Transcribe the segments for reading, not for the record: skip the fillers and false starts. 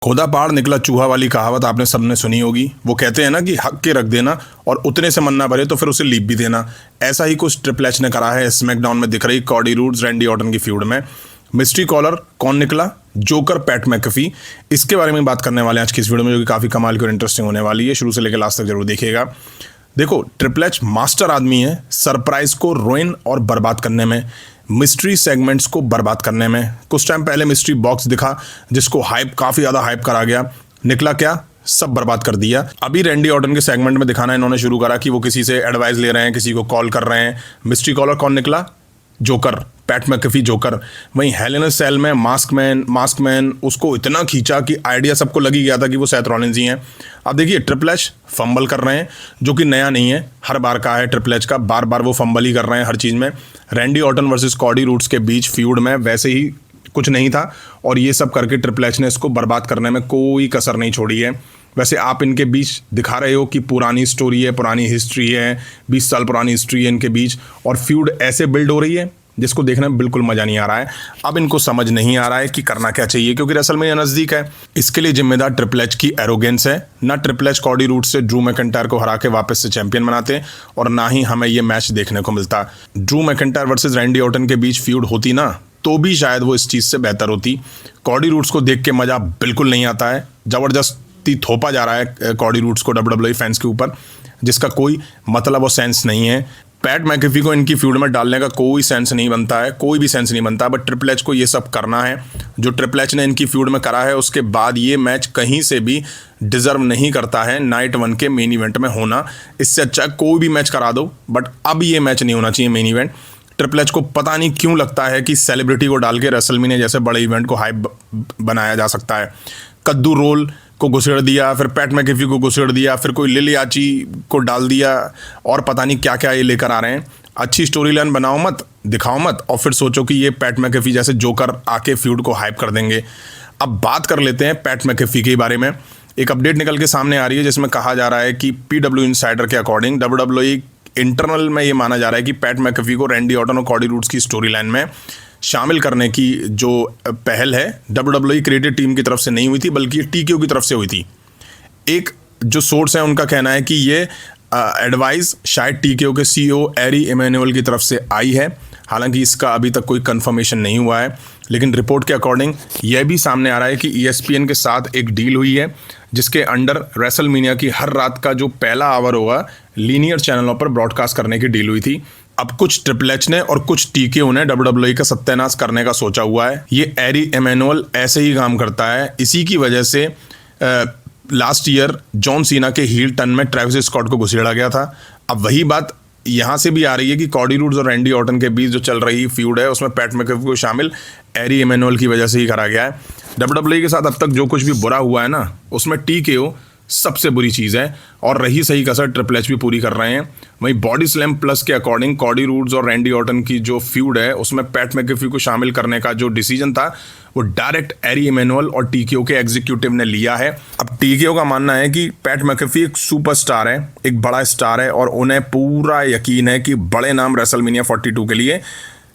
खोदा पहाड़ निकला चूहा वाली कहावत आपने सबने सुनी होगी। वो कहते हैं ना कि हक के रख देना और उतने से मन ना भरे तो फिर उसे लीप भी देना। ऐसा ही कुछ ट्रिपल एच ने करा है स्मैकडाउन में दिख रही कॉडी रूड्स रैंडी ऑर्टन की फ्यूड में। मिस्ट्री कॉलर कौन निकला, जोकर पैट मैकेफी, इसके बारे में बात करने वाले हैं आज की इस वीडियो में, जो कि काफ़ी कमाल की और इंटरेस्टिंग होने वाली है। शुरू से लेकर लास्ट तक जरूर देखिएगा। देखो, ट्रिपल एच मास्टर आदमी है सरप्राइज को रोइन और बर्बाद करने में, मिस्ट्री सेगमेंट्स को बर्बाद करने में। कुछ टाइम पहले मिस्ट्री बॉक्स दिखा जिसको काफ़ी ज़्यादा हाइप करा गया, निकला क्या, सब बर्बाद कर दिया। अभी रैंडी ऑर्टन के सेगमेंट में दिखाना इन्होंने शुरू करा कि वो किसी से एडवाइस ले रहे हैं, किसी को कॉल कर रहे हैं। मिस्ट्री कॉलर कौन निकला, जोकर पैट मैकेफी जोकर। वहीं हेल इन अ सेल में मास्कमैन उसको इतना खींचा कि आइडिया सबको लगी गया था कि वो सेथ रॉलिंस ही हैं। अब देखिए ट्रिपल एच फंबल कर रहे हैं, जो कि नया नहीं है, हर बार का है ट्रिपल एच का, बार बार वो फंबल ही कर रहे हैं हर चीज़ में। Randy Orton versus Cardi roads के बीच फ्यूड में वैसे ही कुछ नहीं था और ये सब करके ट्रिपल एच ने इसको बर्बाद करने में कोई कसर नहीं छोड़ी है। वैसे आप इनके बीच दिखा रहे हो कि पुरानी स्टोरी है, पुरानी हिस्ट्री है, 20 साल पुरानी हिस्ट्री है इनके बीच, और फ्यूड ऐसे बिल्ड हो रही है जिसको देखने में बिल्कुल मज़ा नहीं आ रहा है। अब इनको समझ नहीं आ रहा है कि करना क्या चाहिए, क्योंकि रेसलमेनिया नज़दीक है। इसके लिए जिम्मेदार ट्रिपल एच की एरोगेंस है। ना ट्रिपल एच कॉडी रूड्स से ड्रू मैकिंटायर को हरा के वापस से चैंपियन बनाते और ना ही हमें ये मैच देखने को मिलता। Drew McIntyre versus Randy Orton के बीच फ्यूड होती ना तो भी शायद वो इस चीज़ से बेहतर होती। कॉडी रूड्स को देख के मज़ा बिल्कुल नहीं आता है, ज़बरदस्ती थोपा जा रहा है कॉडी रूड्स को WWE फैंस के ऊपर, जिसका कोई मतलब और सेंस नहीं है। पैट मैकेफी को इनकी फ्यूड में डालने का कोई सेंस नहीं बनता है, कोई भी सेंस नहीं बनता। बट ट्रिपल एच को ये सब करना है जो ट्रिपल एच ने इनकी फ्यूड में करा है। उसके बाद ये मैच कहीं से भी डिजर्व नहीं करता है नाइट 1 के मेन इवेंट में होना। इससे अच्छा कोई भी मैच करा दो, बट अब ये मैच नहीं होना चाहिए मेन इवेंट। ट्रिपल एच को पता नहीं क्यों लगता है कि सेलिब्रिटी को डाल के रेसलमेनिया जैसे बड़े इवेंट को हाइप बनाया जा सकता है। कद्दू रोल को घुसेड़ दिया, फिर पैट मैकेफी को घुसेड़ दिया, फिर कोई लिली आची को डाल दिया, और पता नहीं क्या क्या ये लेकर आ रहे हैं। अच्छी स्टोरी लाइन बनाओ मत, दिखाओ मत, और फिर सोचो कि ये पैट मैकेफी जैसे जोकर आके फ्यूड को हाइप कर देंगे। अब बात कर लेते हैं पैट मैकेफी के बारे में। एक अपडेट निकल के सामने आ रही है जिसमें कहा जा रहा है कि PW इनसाइडर के अकॉर्डिंग WWE इंटरनल में ये माना जा रहा है कि पैट मैकेफी को रैंडी ऑर्टन और कॉडी रूड्स की स्टोरी लाइन में शामिल करने की जो पहल है WWE क्रिएटिव टीम की तरफ से नहीं हुई थी, बल्कि TKO की तरफ से हुई थी। एक जो सोर्स है उनका कहना है कि ये एडवाइस शायद TKO के CEO एरी इमैनुअल की तरफ से आई है। हालांकि इसका अभी तक कोई कंफर्मेशन नहीं हुआ है, लेकिन रिपोर्ट के अकॉर्डिंग यह भी सामने आ रहा है कि ESPN के साथ एक डील हुई है जिसके अंडर रेसलमेनिया की हर रात का जो पहला आवर होगा लीनियर चैनलों पर ब्रॉडकास्ट करने की डील हुई थी। अब कुछ ट्रिपल एच ने और कुछ TKO ने WWE का सत्यानाश करने का सोचा हुआ है। ये एरी इमैनुअल ऐसे ही काम करता है। इसी की वजह से लास्ट ईयर जॉन सीना के हील टर्न में ट्रेविस स्कॉट को घुसेड़ा गया था। अब वही बात यहाँ से भी आ रही है कि कॉडी रूड्स और रैंडी ऑर्टन के बीच जो चल रही फ्यूड है उसमें पैट मैकेफी को शामिल एरी इमैनुअल की वजह से ही करा गया है। WWE के साथ अब तक जो कुछ भी बुरा हुआ है ना, उसमें TKO सबसे बुरी चीज़ है, और रही सही कसर ट्रिपल एच भी पूरी कर रहे हैं। वहीं बॉडी स्लैम प्लस के अकॉर्डिंग कॉडी रूड्स और रैंडी ऑर्टन की जो फ्यूड है उसमें पैट मैकेफी को शामिल करने का जो डिसीजन था वो डायरेक्ट एरी इमैनुअल और TKO के एग्जीक्यूटिव ने लिया है। अब TKO का मानना है कि पैट मैकेफी एक सुपरस्टार है, एक बड़ा स्टार है, और उन्हें पूरा यकीन है कि बड़े नाम रेसलमेनिया 42 के लिए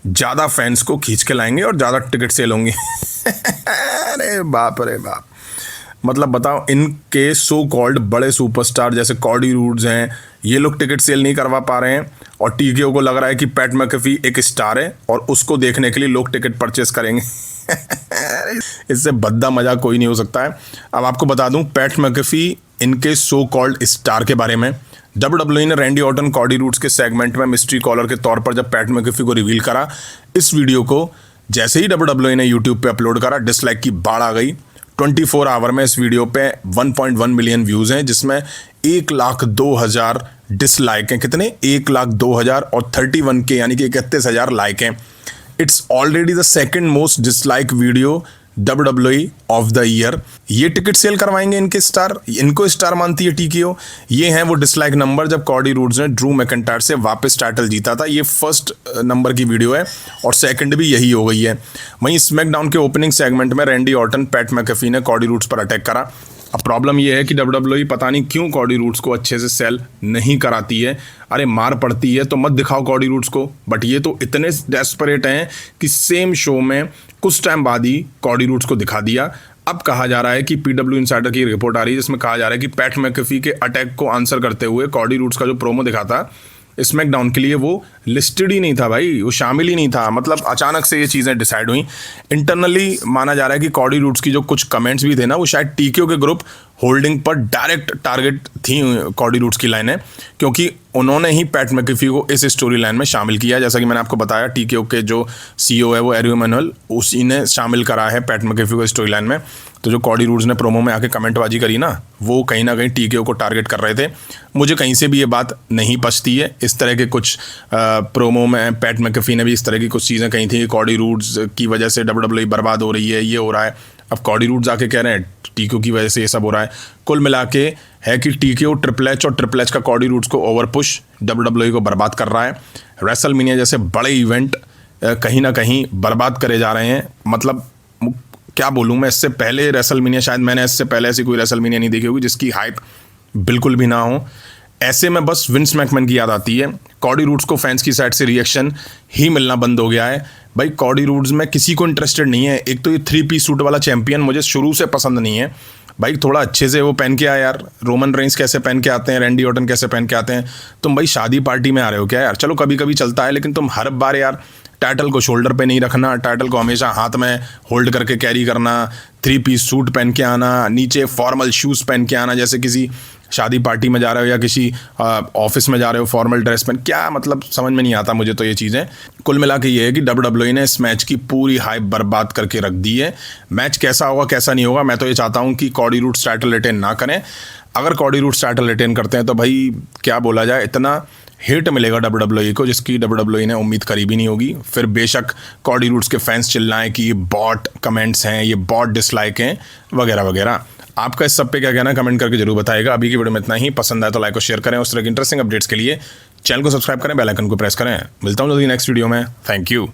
ज़्यादा फैंस को खींच के लाएंगे और ज़्यादा टिकट सेल होंगे। अरे बाप रे बाप, मतलब बताओ, इनके सो कॉल्ड बड़े सुपरस्टार जैसे कॉडी रूड्स हैं, ये लोग टिकट सेल नहीं करवा पा रहे हैं, और TKO को लग रहा है कि पैट मैकेफी एक स्टार है और उसको देखने के लिए लोग टिकट परचेस करेंगे। इससे भद्दा मजाक कोई नहीं हो सकता है। अब आपको बता दूं पैट मैकेफी इनके सो कॉल्ड स्टार के बारे में। WWE ने रैंडी ऑर्टन कॉडी रूड्स के सेगमेंट में मिस्ट्री कॉलर के तौर पर जब पैट मैकेफी को रिवील करा, इस वीडियो को जैसे ही WWE ने यूट्यूब पे अपलोड करा, डिसलाइक की बाढ़ आ गई। 24 आवर में इस वीडियो पे 1.1 मिलियन व्यूज़ हैं, जिसमें 1,02,000 डिसलाइक हैं। कितने? 1,02,000, और 31K यानी कि 31,000 लाइक हैं। It's already the second most dislike video WWE of the year. ये टिकट सेल करवाएंगे इनके स्टार, इनको स्टार मानती है TKO। ये हैं वो डिसलाइक नंबर जब कॉडी रूड्स ने ड्रू मैकिंटायर से वापस टाइटल जीता था। ये फर्स्ट नंबर की वीडियो है और सेकंड भी यही हो गई है। वहीं स्मैकडाउन के ओपनिंग सेगमेंट में रैंडी ऑर्टन पैट मैकेफी ने कॉडी रूड्स पर अटैक करा। अब प्रॉब्लम ये है कि WWE पता नहीं क्यों कॉडी रूट्स को अच्छे से सेल नहीं कराती है। अरे मार पड़ती है तो मत दिखाओ कॉडी रूट्स को, बट ये तो इतने डेस्परेट हैं कि सेम शो में कुछ टाइम बाद ही कॉडी रूट्स को दिखा दिया। अब कहा जा रहा है कि पीडब्ल्यू इनसाइडर की रिपोर्ट आ रही है जिसमें कहा जा रहा है कि पैट मैकेफी के अटैक को आंसर करते हुए कॉडी रूड्स का जो प्रोमो दिखा था स्मैकडाउन के लिए वो लिस्टेड ही नहीं था भाई, वो शामिल ही नहीं था। मतलब अचानक से ये चीज़ें डिसाइड हुई। इंटरनली माना जा रहा है कि कॉडी रूड्स की जो कुछ कमेंट्स भी थे ना, वो शायद टीकेओ के ग्रुप होल्डिंग पर डायरेक्ट टारगेट थी कॉडी रूड्स की लाइनें, क्योंकि उन्होंने ही पैट मैकेफी को इस स्टोरी लाइन में शामिल किया। जैसा कि मैंने आपको बताया, टीकेओ के जो सीईओ है वो एरियो मैनुअल, उसी ने शामिल करा है पैट मैकेफी को स्टोरी लाइन में। तो जो कॉडी रूड्स ने प्रोमो में आके कमेंटबाजी करी ना, वो कहीं ना कहीं टीकेओ को टारगेट कर रहे थे। मुझे कहीं से भी ये बात नहीं पचती है। इस तरह के कुछ प्रोमो में पैट मैकेफी ने भी इस तरह की कुछ चीज़ें कही थी कि कॉडी रूड्स की वजह से WWE बर्बाद हो रही है, ये हो रहा है। अब कॉडी रूड्स आके कह रहे हैं टीकेओ की वजह से ये सब हो रहा है। कुल मिला के है कि टीकेओ ट्रिपल एच और ट्रिपल एच का कॉडी रूड्स को ओवर पुश WWE को बर्बाद कर रहा है। रेसलमेनिया जैसे बड़े इवेंट कहीं ना कहीं बर्बाद करे जा रहे हैं। मतलब क्या बोलूँ मैं, इससे पहले रेसलमेनिया, शायद मैंने इससे पहले ऐसी कोई रेसलमेनिया नहीं देखी होगी जिसकी हाइप बिल्कुल भी ना हो। ऐसे में बस विंस मैकमैन की याद आती है। कॉडी रूड्स को फैंस की साइड से रिएक्शन ही मिलना बंद हो गया है। भाई कॉडी रूड्स में किसी को इंटरेस्टेड नहीं है। एक तो ये 3 पीस सूट वाला चैंपियन मुझे शुरू से पसंद नहीं है। भाई थोड़ा अच्छे से वो पहन के आए यार। रोमन रेंस कैसे पहन के आते हैं, रैंडी ऑर्टन कैसे पहन के आते हैं। तुम भाई शादी पार्टी में आ रहे हो क्या यार? चलो कभी कभी चलता है, लेकिन तुम हर बार यार टाइटल को शोल्डर पे नहीं रखना, टाइटल को हमेशा हाथ में होल्ड करके कैरी करना, 3 पीस सूट पहन के आना, नीचे फॉर्मल शूज़ पहन के आना, जैसे किसी शादी पार्टी में जा रहे हो या किसी ऑफिस में जा रहे हो फॉर्मल ड्रेस पहन। क्या मतलब, समझ में नहीं आता मुझे तो ये चीज़ें। कुल मिला के ये है कि WWE ने इस मैच की पूरी हाइप बर्बाद करके रख दी है। मैच कैसा होगा कैसा नहीं होगा, मैं तो ये चाहता हूँ कि कॉडी रूड्स टाइटल रिटेन ना करें। अगर कॉडी रूड्स टाइटल रिटेन करते हैं तो भाई क्या बोला जाए, इतना हिट मिलेगा WWE को जिसकी WWE ने उम्मीद करी भी नहीं होगी। फिर बेशक कॉडी रूड्स के फैंस चिल्लाएं कि ये बॉट कमेंट्स हैं, ये बॉट डिसलाइक हैं, वगैरह वगैरह। आपका इस सब पे क्या कहना है कमेंट करके जरूर बताइएगा। अभी की वीडियो में इतना ही। पसंद आए तो लाइक और शेयर करें। उस तरह की इंटरेस्टिंग अपडेट्स के लिए चैनल को सब्सक्राइब करें, बेल आइकन को प्रेस करें। मिलता हूँ जल्दी नेक्स्ट वीडियो में। Thank you.